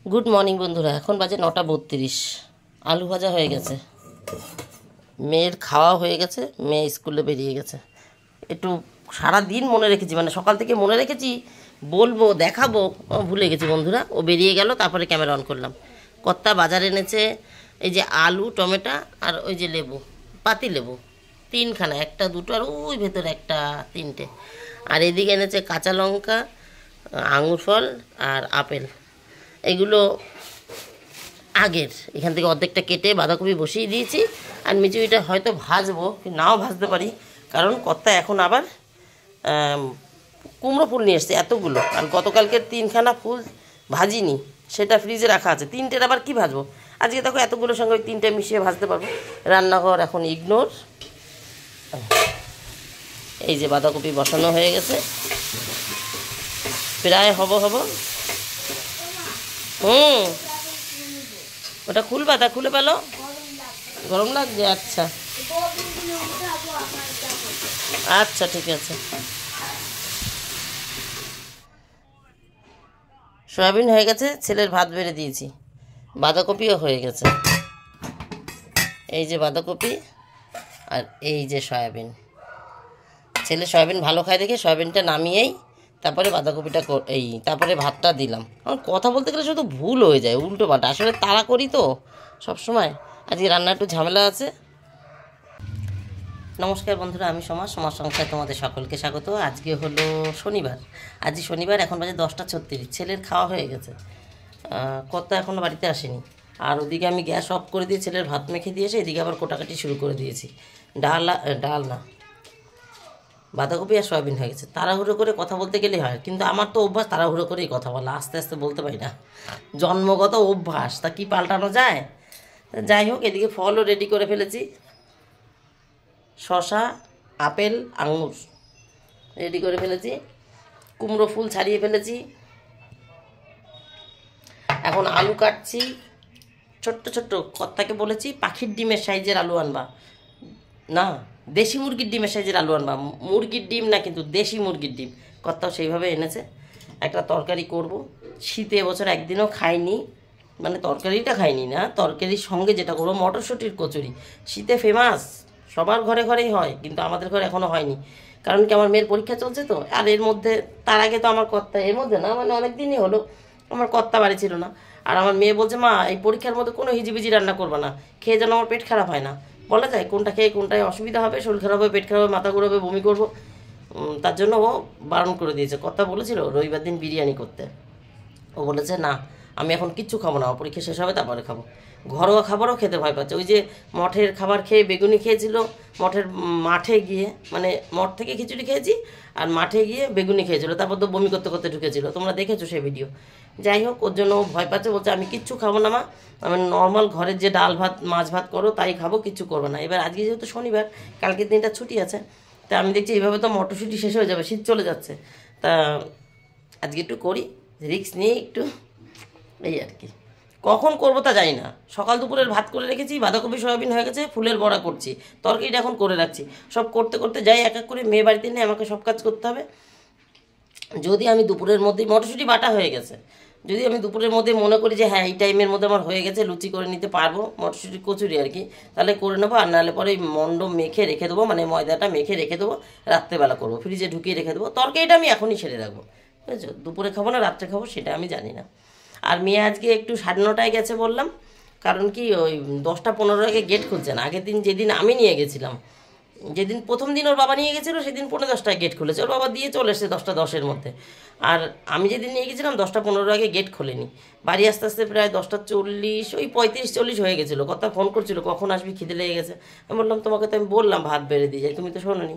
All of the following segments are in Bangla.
গুড মর্নিং বন্ধুরা, এখন বাজে 9:32। আলু ভাজা হয়ে গেছে, মেয়ের খাওয়া হয়ে গেছে, মেয়ে স্কুলে বেরিয়ে গেছে। একটু সারা দিন মনে রেখেছি, মানে সকাল থেকে মনে রেখেছি বলবো দেখাবো, ভুলে গেছি বন্ধুরা। ও বেরিয়ে গেল, তারপরে ক্যামেরা অন করলাম। কর্তা বাজার এনেছে এই যে আলু, টমেটো আর ওই যে লেবু, পাতি লেবু 3খানা, একটা দুটো আর ওই ভেতরে একটা, 3টে। আর এদিকে এনেছে কাঁচা লঙ্কা, আঙুর ফল আর আপেল। এগুলো আগের, এখান থেকে অর্ধেকটা কেটে বাঁধাকপি বসিয়ে দিয়েছি। আর মিচুইটা হয়তো ভাজবো, নাও ভাজতে পারি, কারণ কর্তা এখন আবার কুমড়ো ফুল নিয়ে এসছে এতগুলো। আর গতকালকের 3খানা ফুল ভাজিনি, সেটা ফ্রিজে রাখা আছে। 3টের আবার কি ভাজবো? আজকে দেখো এতগুলোর সঙ্গে ওই 3টে মিশিয়ে ভাজতে পারবো। রান্নাঘর এখন ইগনোর। এই যে বাঁধাকপি বসানো হয়ে গেছে, প্রায় হব। ওটা খুলবা, তা খুলে পেলো, গরম লাগছে। আচ্ছা আচ্ছা, ঠিক আছে। সয়াবিন হয়ে গেছে, ছেলের ভাত বেড়ে দিয়েছি, বাঁধাকপিও হয়ে গেছে। এই যে বাঁধাকপি আর এই যে সয়াবিন। ছেলে সয়াবিন ভালো খায় দেখে সয়াবিনটা নামিয়েই তারপরে বাঁধাকপিটা তারপরে ভাতটা দিলাম। আমার কথা বলতে গেলে শুধু ভুল হয়ে যায়, উল্টো পাল্টা। আসলে তাড়া করি তো সব সময়, আজকে রান্না একটু ঝামেলা আছে। নমস্কার বন্ধুরা, আমি সমাজ সংখ্যায় তোমাদের সকলকে স্বাগত। আজকে হলো শনিবার, আজকে শনিবার, এখন বাজে 10:36। ছেলের খাওয়া হয়ে গেছে, কর্তা এখনও বাড়িতে আসেনি। আর ওদিকে আমি গ্যাস অফ করে দিয়ে ছেলের ভাত মেখে দিয়েছে, এদিকে আবার কোটাকাটি শুরু করে দিয়েছি। ডাল না, বাঁধাকপি আর সয়াবিন হয়ে গেছে। তাড়াহুড়ো করে কথা বলতে গেলে হয়, কিন্তু আমার তো অভ্যাস তাড়াহুড়ো করেই কথা বলা, আস্তে আস্তে বলতে পারি না, জন্মগত অভ্যাস, তা কি পাল্টানো যায়। যাই হোক, এদিকে ফলও রেডি করে ফেলেছি, শসা, আপেল, আঙুর রেডি করে ফেলেছি, কুমড়ো ফুল ছাড়িয়ে ফেলেছি। এখন আলু কাটছি ছোট্ট ছোট্ট। কর্তাকে বলেছি পাখির ডিমের সাইজের আলু আনবা, না দেশি মুরগির ডিমের সাইজের আলু আনবা, মুরগির ডিম না, কিন্তু দেশি মুরগির ডিম। কর্তাও সেইভাবে এনেছে। একটা তরকারি করব, শীতে এবছর একদিনও খাইনি, মানে তরকারিটা খাইনি না, তরকারির সঙ্গে যেটা করবো মটরশুঁটির কচুরি। শীতে ফেমাস, সবার ঘরে ঘরেই হয়, কিন্তু আমাদের ঘরে এখনও হয়নি। কারণ কি, আমার মেয়ের পরীক্ষা চলছে তো। আর এর মধ্যে তার আগে তো আমার কর্তা, এর মধ্যে না মানে অনেক দিনই হলো আমার কর্তা বাড়ি ছিল না। আর আমার মেয়ে বলছে, মা এই পরীক্ষার মধ্যে কোনো হিজিবিজি রান্না করবে না, খেয়ে যেন আমার পেট খারাপ হয় না। বলা যায় কোনটা খেয়ে কোনটায় অসুবিধা হবে, শরীর খারাপ হবে, পেট খারাপ হবে, মাথা ঘুরাবে, বমি করবো। তার জন্য ও বারণ করে দিয়েছে। কথা বলেছিল রবিবার দিন বিরিয়ানি করতে, ও বলেছে না আমি এখন কিচ্ছু খাবো না, পরীক্ষা শেষ হবে তারপরে খাবো। ঘরোয়া খাবারও খেতে ভয় পাচ্ছে। ওই যে মঠের খাবার খেয়ে বেগুনি খেয়েছিল, মাঠে গিয়ে, মানে মঠ থেকে খিচুড়ি খেয়েছি আর মাঠে গিয়ে বেগুনি খেয়েছিল, তারপর তো বমি করতে করতে ঢুকেছিল, তোমরা দেখেছো সেই ভিডিও। যাই হোক, ওর জন্য ও ভয় পাচ্ছে, বলছে আমি কিচ্ছু খাবো না মা, আমি নর্মাল ঘরের যে ডাল ভাত মাছ ভাত করো তাই খাবো, কিচ্ছু করবো না। এবার আজকে যেহেতু শনিবার, কালকের দিনটা ছুটি আছে, তা আমি দেখছি এইভাবে তো মটরশুঁটি শেষ হয়ে যাবে, শীত চলে যাচ্ছে। তা আজকে একটু করি, রিস্ক নিয়ে একটু, এই আর কি। কখন করবো তা জানি না। সকাল দুপুরের ভাত করে রেখেছি, বাঁধাকপি সয়াবিন হয়ে গেছে, ফুলের বড়া করছি, তরকারিটা এখন করে রাখছি। সব করতে করতে যাই এক এক করে, মেয়ে বাড়িতে নেই, আমাকে সব কাজ করতে হবে। যদি আমি দুপুরের মধ্যেই, মটরশুঁটি বাটা হয়ে গেছে, যদি আমি দুপুরের মধ্যে মনে করি যে হ্যাঁ এই টাইমের মধ্যে আমার হয়ে গেছে, লুচি করে নিতে পারবো, মটরশুঁটি কচুরি আর কি, তাহলে করে নেবো। আর নাহলে পরে মন্ড মেখে রেখে দেবো, মানে ময়দাটা মেখে রেখে দেবো, রাত্রেবেলা করবো, ফ্রিজে ঢুকিয়ে রেখে দেবো। তরকারিটা আমি এখনই সেরে রাখবো, বুঝেছো? দুপুরে খাবো না রাত্রে খাবো সেটা আমি জানি না। আর মেয়ে আজকে একটু 9:30 গেছে বললাম, কারণ কি ওই 10:15 আগে গেট খুলছে না। আগের দিন যেদিন আমি নিয়ে গেছিলাম, যেদিন প্রথম দিন ওর বাবা নিয়ে গেছিলো, সেদিন 10:45 গেট খুলেছে, ওর বাবা দিয়ে চলে এসছে 10:10-এর মধ্যে। আর আমি যেদিন নিয়ে গেছিলাম 10:15 আগে গেট খোলেনি। বাড়ি আস্তে আস্তে প্রায় 10:40, ওই 35-40 হয়ে গেছিলো। কথা ফোন করছিল কখন আসবি, খিদে লেগে গেছে। আমি বললাম তোমাকে তো আমি বললাম ভাত বেড়ে দিয়ে যাই, তুমি তো শোনোনি।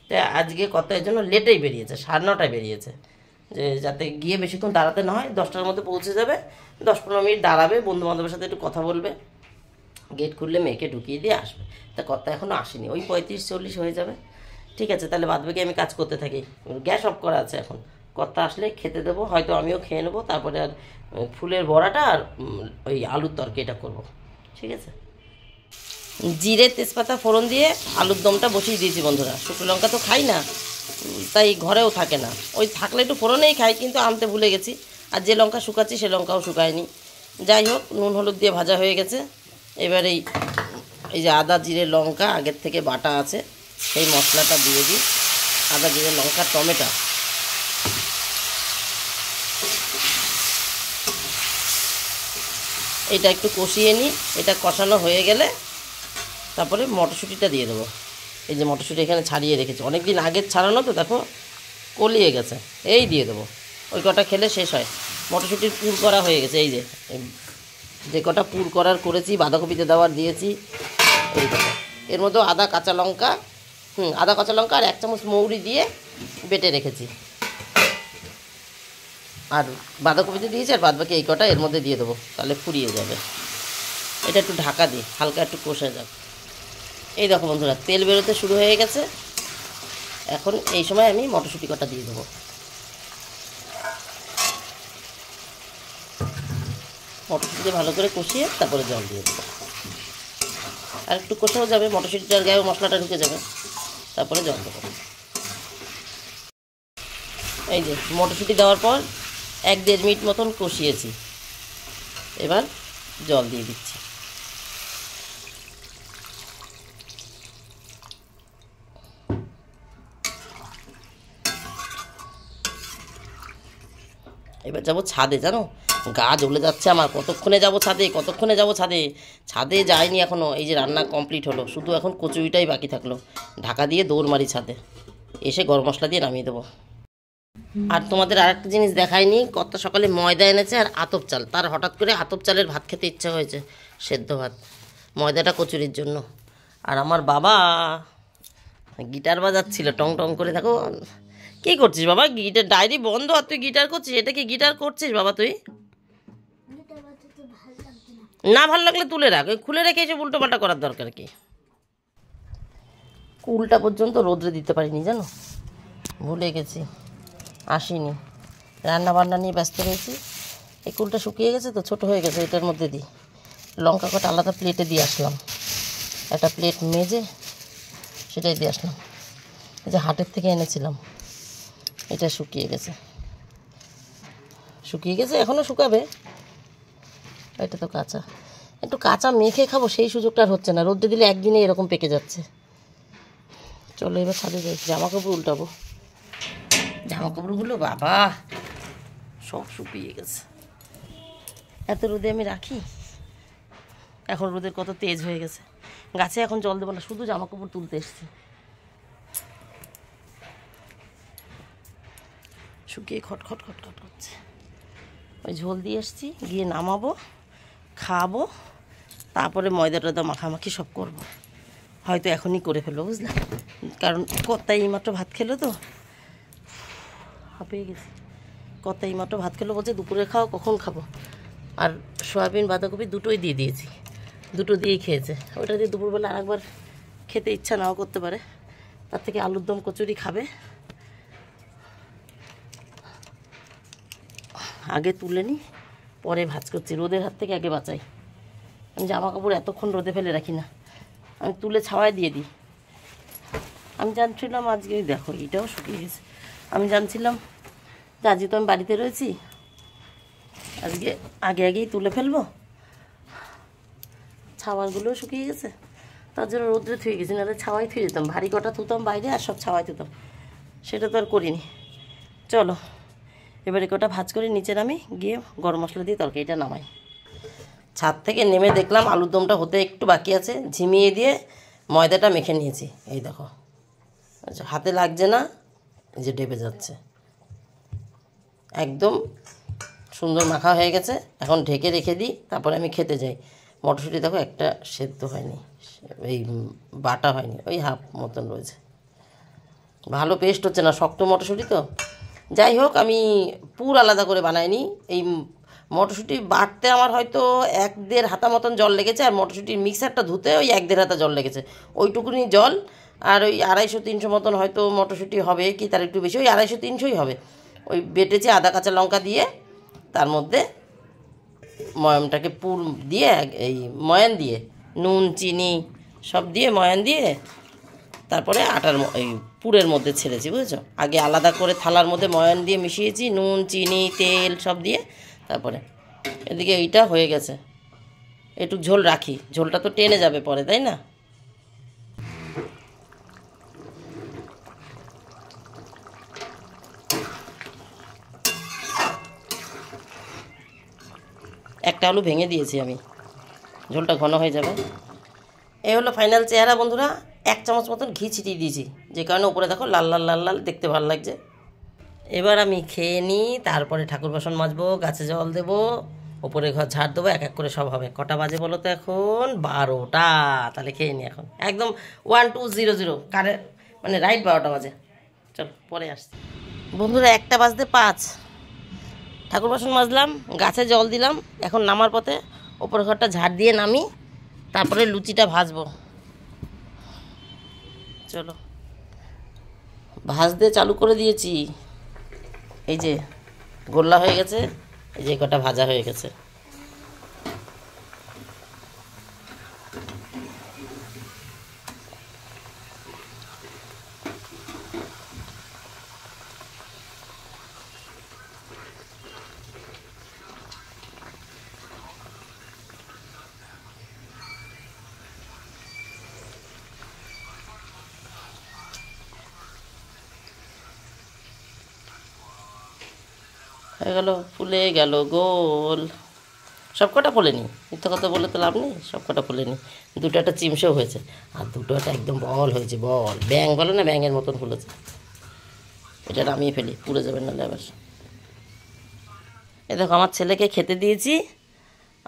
তাই আজকে কথা এর জন্য লেটেই বেরিয়েছে, 9:30 বেরিয়েছে, যে যাতে গিয়ে বেশিক্ষণ দাঁড়াতে না হয়, 10টার মধ্যে পৌঁছে যাবে, 10-15 মিনিট দাঁড়াবে, বন্ধু বান্ধবের সাথে একটু কথা বলবে, গেট খুললে মেয়েকে ঢুকিয়ে দিয়ে আসবে। তা কর্তা এখনও আসেনি, ওই 35-40 হয়ে যাবে। ঠিক আছে, তাহলে বাদবাকি আমি কাজ করতে থাকি। গ্যাস অফ করা আছে এখন, কর্তা আসলে খেতে দেবো, হয়তো আমিও খেয়ে নেবো, তারপরে আর ফুলের বড়াটা আর ওই আলুর তরকারিটা করবো। ঠিক আছে, জিরে তেজপাতা ফোড়ন দিয়ে আলুর দমটা বসিয়ে দিয়েছি বন্ধুরা। শুকনো লঙ্কা তো খাই না, তাই ঘরেও থাকে না, ওই থাকলে একটু ফোড়নেই খাই, কিন্তু আনতে ভুলে গেছি। আর যে লঙ্কা শুকাচ্ছি সে লঙ্কাও শুকায়নি, যাই হোক, নুন হলুদ দিয়ে ভাজা হয়ে গেছে। এবার এই যে আদা জিরে লঙ্কা আগের থেকে বাটা আছে, সেই মশলাটা দিয়ে দিই। আদা জিরে লঙ্কা টমেটো, এটা একটু কষিয়ে নিই। এটা কষানো হয়ে গেলে তারপরে মটরশুঁটিটা দিয়ে দেবো। এই যে মটরশুঁটি এখানে ছাড়িয়ে রেখেছি, অনেক দিন আগের ছাড়ানো তো, দেখো কলিয়ে গেছে। এই দিয়ে দেবো, ওই কটা খেলে শেষ হয়। মটরশুঁটির পুর করা হয়ে গেছে। এই যে কটা পুর করেছি, বাঁধাকপিতে দেওয়ার দিয়েছি। এই দেখো, এর মধ্যেও আদা কাঁচা লঙ্কা আর 1 চামচ মৌরি দিয়ে বেটে রেখেছি। আর বাঁধাকপিতে দিয়েছি, আর বাদবাকি এই কটা এর মধ্যে দিয়ে দেবো, তাহলে ফুরিয়ে যাবে। এটা একটু ঢাকা দিই, হালকা একটু কষে যাক। এই দেখো বন্ধুরা, তেল বেরোতে শুরু হয়ে গেছে। এখন এই সময় আমি মটরশুঁটি কটা দিয়ে দেবো। মটরশুঁটিতে ভালো করে কষিয়ে তারপরে জল দিয়ে দেবো। আর একটু কষাও যাবে, মটরশুঁটিটার গায়েও মশলাটা ঢুকে যাবে, তারপরে জল দেবো। এই যে মটরশুঁটি দেওয়ার পর 1-1.5 মিনিট মতন কষিয়েছি। এবার জল দিয়ে দিচ্ছি। এবার যাবো ছাদে, জানো গা জ্বলে যাচ্ছে আমার। কতক্ষণে যাব ছাদে, ছাদে যাইনি এখনও। এই যে রান্না কমপ্লিট হলো, শুধু এখন কচুরিটাই বাকি থাকলো। ঢাকা দিয়ে দৌড় মারি ছাদে, এসে গরম মশলা দিয়ে নামিয়ে দেবো। আর তোমাদের আরেকটা জিনিস দেখায়নি, কত সকালে ময়দা এনেছে আর আতপ চাল। তার হঠাৎ করে আতপ চালের ভাত খেতে ইচ্ছা হয়েছে, সেদ্ধ ভাত, ময়দাটা কচুরির জন্য। আর আমার বাবা গিটার বাজাচ্ছিল টং টং করে। দেখো কী করছিস বাবা, গিটার ডায়েরি বন্ধ আর তুই গিটার করছিস? এটা কি গিটার করছিস বাবা তুই? না ভালো লাগলে তুলে রাখ, ওই খুলে রেখে এসে উল্টো পাল্টা করার দরকার কি? কুলটা পর্যন্ত রোদ্রে দিতে পারিনি, জানো, ভুলে গেছি, আসিনি, রান্না বান্না নিয়ে ব্যস্ত রয়েছি। এই কুলটা শুকিয়ে গেছে তো, ছোট হয়ে গেছে। এটার মধ্যে দিই লঙ্কা কটা আলাদা প্লেটে দিয়ে আসলাম, একটা প্লেট মেজে সেটাই দিয়ে আসলাম। এই যে হাটের থেকে এনেছিলাম, এটা শুকিয়ে গেছে, এখনও শুকাবে। এটা তো কাঁচা, একটু কাঁচা মেখে খাবো, সেই সুযোগটা আর হচ্ছে না। রোদ্রে দিলে একদিনে এরকম পেকে যাচ্ছে। চলো এবার ছাদে যাই, জামা কাপড় উল্টাবো। জামা কাপড়গুলো বাবা সব শুকিয়ে গেছে। এত রোদে আমি রাখি? এখন রোদের কত তেজ হয়ে গেছে। গাছে এখন জল দেবো না, শুধু জামা কাপড় তুলতে এসছি। শুকিয়ে খটখট খটখট করছে। ওই ঝোল দিয়ে এসছি, গিয়ে নামাবো, খাবো, তারপরে ময়দা টয়দা মাখামাখি সব করব। হয়তো এখনই করে ফেলবো, বুঝলে, কারণ কর্তাই এইমাত্র ভাত খেলো তো, হাঁপিয়ে গেছি। কর্তাই এইমাত্র ভাত খেলো, বলছে দুপুরে খাও, কখন খাবো? আর সয়াবিন বাঁধাকপি দুটোই দিয়ে দিয়েছি, দুটো দিয়েই খেয়েছে। ওইটা দিয়ে দুপুরবেলা আরেকবার খেতে ইচ্ছা নাও করতে পারে, তার থেকে আলুর দম কচুরি খাবে। আগে তুলে নিই, পরে ভাজ করছি। রোদের হাত থেকে আগে বাঁচাই। আমি জামা কাপড় এতক্ষণ রোদে ফেলে রাখি না, আমি তুলে ছাওয়ায় দিয়ে দিই। আমি জানছিলাম আজকে, দেখো এটাও শুকিয়ে গেছে। আমি জানছিলাম যে আজকে তো আমি বাড়িতে রয়েছি, আজকে আগেই তুলে ফেলবো। ছাওয়ারগুলোও শুকিয়ে গেছে, তার জন্য রোদ্রে থুয়ে গেছি, নাহলে ছাওয়াই থুয়ে যেতাম। ভারী কটা থুতাম বাইরে, আর সব ছাওয়াই থুতাম, সেটা তো আর করিনি। চলো এবারে কটা ভাজ করে নিচে নামি, গিয়ে গরম মশলা দিয়ে তরকারিটা নামাই। ছাদ থেকে নেমে দেখলাম আলুর দমটা হতে একটু বাকি আছে, ঝিমিয়ে দিয়ে ময়দাটা মেখে নিয়েছি। এই দেখো, আচ্ছা হাতে লাগছে না, যে ডেবে যাচ্ছে, একদম সুন্দর মাখা হয়ে গেছে। এখন ঢেকে রেখে দিই, তারপরে আমি খেতে যাই। মটরশুঁটি দেখো একটা সেদ্ধ হয়নি, এই বাটা হয়নি, ওই হাফ মতন রয়েছে, ভালো পেস্ট হচ্ছে না, শক্ত মটরশুঁটি তো। যাই হোক, আমি পুর আলাদা করে বানাইনি। এই মটরশুঁটি বাটতে আমার হয়তো 1-1.5 হাতা মতন জল লেগেছে, আর মটরশুঁটির মিক্সারটা ধুতে ওই 1-1.5 হাতা জল লেগেছে। ওইটুকুনি জল আর ওই 250-300 মতন হয়তো মটরশুঁটি হবে, কি তার একটু বেশি, ওই 250-300ই হবে। ওই বেটেছি আদা কাঁচা লঙ্কা দিয়ে, তার মধ্যে ময়ামটাকে পুর দিয়ে, এই ময়ান দিয়ে নুন চিনি সব দিয়ে ময়ান দিয়ে, তারপরে আটার এই পুরের মধ্যে ছেড়েছি, বুঝেছো। আগে আলাদা করে থালার মধ্যে ময়ান দিয়ে মিশিয়েছি, নুন চিনি তেল সব দিয়ে, তারপরে এদিকে এইটা হয়ে গেছে, একটু ঝোল রাখি, ঝোলটা তো টেনে যাবে পরে, তাই না? একটা আলু ভেঙে দিয়েছি আমি, ঝোলটা ঘন হয়ে যাবে। এই হলো ফাইনাল চেহারা বন্ধুরা। 1 চামচ মতন ঘি ছিটিয়ে দিয়েছি, যে কারণে উপরে দেখো লাল লাল লাল লাল দেখতে ভালো লাগছে। এবার আমি খেয়ে নিই, তারপরে ঠাকুর বাসন মাজবো, গাছে জল দেবো, ওপরে ঘর ঝাড় দেবো, এক এক করে সব হবে। কটা বাজে বলো তো? এখন 12টা। তাহলে খেয়ে নিই এখন, একদম 1200 মানে রাইট 12টা বাজে। চলো পরে আসছি বন্ধুরা। 1টা বাজতে 5, ঠাকুর বাসন মাজলাম, গাছে জল দিলাম, এখন নামার পথে ওপরের ঘরটা ঝাড় দিয়ে নামি, তারপরে লুচিটা ভাজবো। চলো, ভাজতে চালু করে দিয়েছি। এই যে গোল্লা হয়ে গেছে, এই যে কটা ভাজা হয়ে গেছে। হয়ে গেল, ফুলে গেল গোল। সব কটা ফোলেনি, মিথ্যা কথা বলে তো লাভ নেই, সব কটা ফোলেনি। দুটো একটা চিমসেও হয়েছে, আর দুটো একটা একদম বল হয়েছে, বল ব্যাং বলে না, ব্যাঙের মতন ফুলেছে। এটা নামিয়ে ফেলি, পুড়ে যাবেন নাহলে আবার। এ দেখো আমার ছেলেকে খেতে দিয়েছি,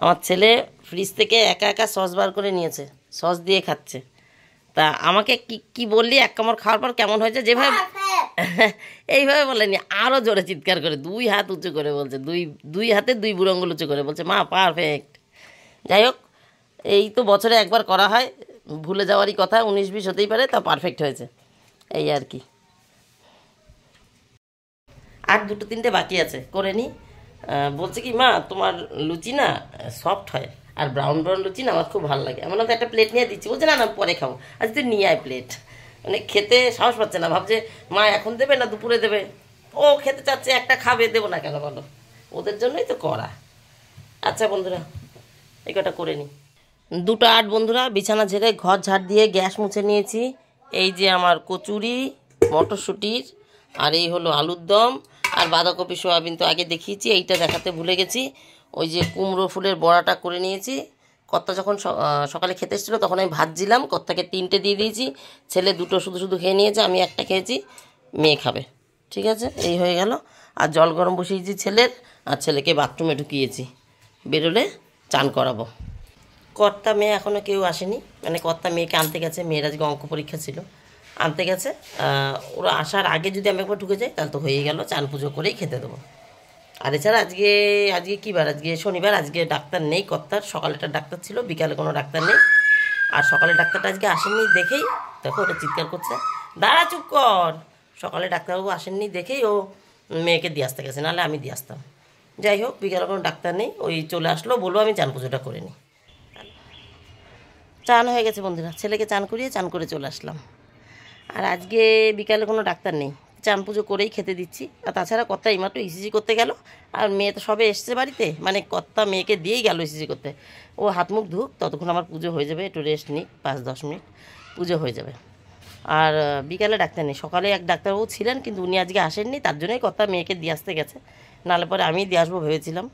আমার ছেলে ফ্রিজ থেকে একা একা সস বার করে নিয়েছে, সস দিয়ে খাচ্ছে। তা আমাকে কি কি বললি, 1 কামড় খাওয়ার পর কেমন হয়েছে যেভাবে এইভাবে বলেনি, আরও জোরে চিৎকার করে 2 হাত উঁচু করে বলছে, দুই হাতে 2 বুড়ো আঙুল উঁচু করে বলছে, মা পারফেক্ট। যাই হোক, এই তো বছরে একবার করা হয়, ভুলে যাওয়ারই কথা, 19-20 হতেই পারে, তা পারফেক্ট হয়েছে, এই আর কি। আর 2-3টে বাকি আছে, করে নিই। বলছে কি, মা তোমার লুচি না সফট হয়, আর ব্রাউন ব্রাউন লুচি না আমার খুব ভালো লাগে। এমন তো একটা প্লেট নিয়ে দিচ্ছি, বলছে না না পরে খাবো। আজ তুই নিয়ে আয় প্লেট। মানে খেতে সাহস পাচ্ছে না, ভাবছে মা এখন দেবে না দুপুরে দেবে। ও খেতে চাচ্ছে, একটা খাবে, দেবো না কেন বলো? ওদের জন্যই তো করা। আচ্ছা বন্ধুরা, এই কটা করে নিই। 2টা 8 বন্ধুরা, বিছানা ঝেড়ে ঘর ঝাড় দিয়ে গ্যাস মুছে নিয়েছি। এই যে আমার কচুরি, মটরশুঁটির, আর এই হলো আলুর দম, আর বাঁধাকপি সোয়াবিন তো আগে দেখিয়েছি, এইটা দেখাতে ভুলে গেছি। ওই যে কুমড়ো ফুলের বড়াটা করে নিয়েছি। কর্তা যখন সকালে খেতে এসেছিলো তখন আমি ভাজছিলাম, কর্তাকে 3টে দিয়ে দিয়েছি। ছেলে 2টো শুধু শুধু খেয়ে নিয়েছে, আমি একটা খেয়েছি, মেয়ে খাবে। ঠিক আছে, এই হয়ে গেল। আর জল গরম বসিয়েছি ছেলের, আর ছেলেকে বাথরুমে ঢুকিয়েছি, বেরোলে চান করাবো। কর্তা মেয়ে এখনও কেউ আসেনি, মানে কর্তা মেয়েকে আনতে গেছে, মেয়ের আজকে অঙ্ক পরীক্ষা ছিল, আনতে গেছে। ওরা আসার আগে যদি আমি একবার ঢুকে যাই তাহলে তো হয়েই গেল, চান পুজো করেই খেতে দেবো। আর এছাড়া আজকে আজকে কী বার, আজকে শনিবার, আজকে ডাক্তার নেই কর্তার। সকালেটা ডাক্তার ছিল, বিকালে কোনো ডাক্তার নেই। আর সকালে ডাক্তারটা আজকে আসেননি দেখেই, দেখো ওটা চিৎকার করছে, দাঁড়া চুপ কর। সকালে ডাক্তারবাবু আসেননি দেখেই ও মেয়েকে দিয়ে আসতে গেছে, নাহলে আমি দিয়ে আসতাম। যাই হোক, বিকালে কোনো ডাক্তার নেই, ওই চলে আসলো, বলবো আমি চান পুজোটা করে নিই। চান হয়ে গেছে বন্ধুরা, ছেলেকে চান করিয়ে চান করে চলে আসলাম। আর আজকে বিকালে কোনো ডাক্তার নেই, চান পুজো করেই খেতে দিচ্ছি। আর তাছাড়া কর্তা এইমাত্র ইসিজি করতে গেল, আর মেয়ে তো সবে এসছে বাড়িতে, মানে কর্তা মেয়েকে দিয়েই গেল ইসিজি করতে। ও হাত মুখ ধুক, ততক্ষণ আমার পুজো হয়ে যাবে, একটু রেস্ট নিই, 5-10 মিনিট পুজো হয়ে যাবে। আর বিকালে ডাক্তার নেই, সকালে এক ডাক্তারবাবু ছিলেন, কিন্তু উনি আজকে আসেননি, তার জন্যই কর্তা মেয়েকে দিয়ে আসতে গেছে। নাহলে পরে আমি দিয়ে আসবো ভেবেছিলাম।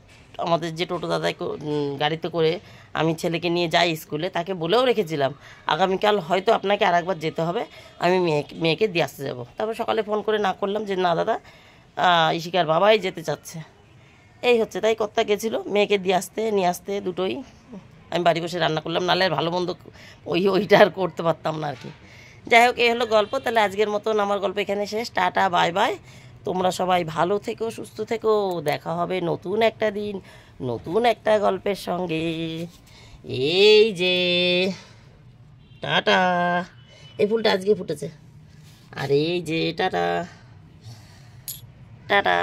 আমাদের যে টোটো দাদাই গাড়িতে করে আমি ছেলেকে নিয়ে যাই স্কুলে, তাকে বলেও রেখেছিলাম আগামীকাল হয়তো আপনাকে আরেকবার যেতে হবে, আমি মেয়েকে দিয়ে আসতে যাবো। তারপর সকালে ফোন করে না করলাম যে না দাদা, ইশিকার বাবাই যেতে চাচ্ছে। এই হচ্ছে, তাই কর্তা গেছিলো মেয়েকে দিয়ে আসতে নিয়ে আসতে, দুটোই। আমি বাড়ি বসে রান্না করলাম, নাহলে আর ভালো মন্দ ওইটা আর করতে পারতাম না আর কি। যাই হোক, এই হলো গল্প। তাহলে আজকের মতন আমার গল্প এখানে শেষ। Tata, bye bye. তোমরা সবাই ভালো থেকো, সুস্থ থেকো। দেখা হবে নতুন একটা দিন, নতুন একটা গল্পের সঙ্গে। এই যে টাটা। এই ফুলটা আজকে ফুটেছে। আর এই যে টাটা, টাটা।